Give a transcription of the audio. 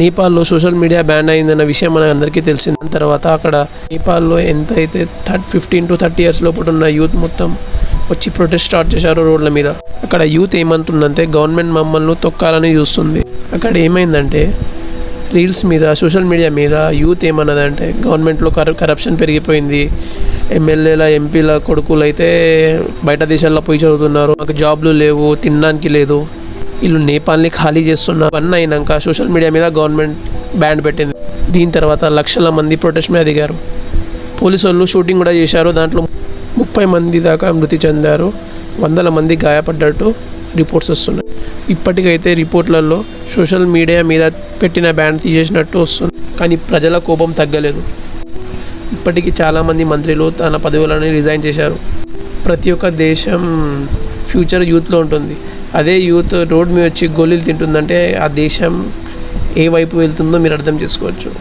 నేపాల్లో social media ban అయిందన్న విషయం మనకు అందరికీ తెలిసింది. దాని తర్వాత అక్కడ నేపాల్లో ఎంత అయితే 15 to 30 years లోపల ఉన్న యూత్ మొత్తం వచ్చి ప్రొటెస్ట్ స్టార్ట్ చేశారు రోడ్ల మీద. అక్కడ యూత్ ఏమంటుందంటే గవర్నమెంట్ మమ్మల్ని తొక్కాలని చూస్తుంది. అక్కడ ఏమైందంటే రీల్స్ మీద సోషల్ మీడియా మీద యూత్ ఏమన్నదంటే గవర్నమెంట్లో కరప్షన్ పెరిగిపోయింది, ఎమ్మెల్యేల ఎంపీల కొడుకులు అయితే బయట దేశాల్లో పోయి చదువుతున్నారు, మాకు జాబ్లు లేవు, తినడానికి లేదు, వీళ్ళు నేపాల్ని ఖాళీ చేస్తున్నారు. వన్ అయినాక సోషల్ మీడియా మీద గవర్నమెంట్ బ్యాన్ పెట్టింది. దీని తర్వాత లక్షల మంది ప్రొటెస్ట్ మీద దిగారు. పోలీసు వాళ్ళు షూటింగ్ కూడా చేశారు. దాంట్లో 30 మంది దాకా మృతి చెందారు, 100 మంది గాయపడ్డట్టు రిపోర్ట్స్ వస్తున్నాయి. ఇప్పటికైతే రిపోర్ట్లలో సోషల్ మీడియా మీద పెట్టిన బ్యాన్ తీసేసినట్టు వస్తుంది, కానీ ప్రజల కోపం తగ్గలేదు. ఇప్పటికీ చాలామంది మంత్రులు తన పదవులను రిజైన్ చేశారు. ప్రతి ఒక్క దేశం ఫ్యూచర్ యూత్లో ఉంటుంది. అదే యూత్ రోడ్ మీద వచ్చి గోళీలు తింటుందంటే ఆ దేశం ఏ వైపు వెళ్తుందో మీరు అర్థం చేసుకోవచ్చు.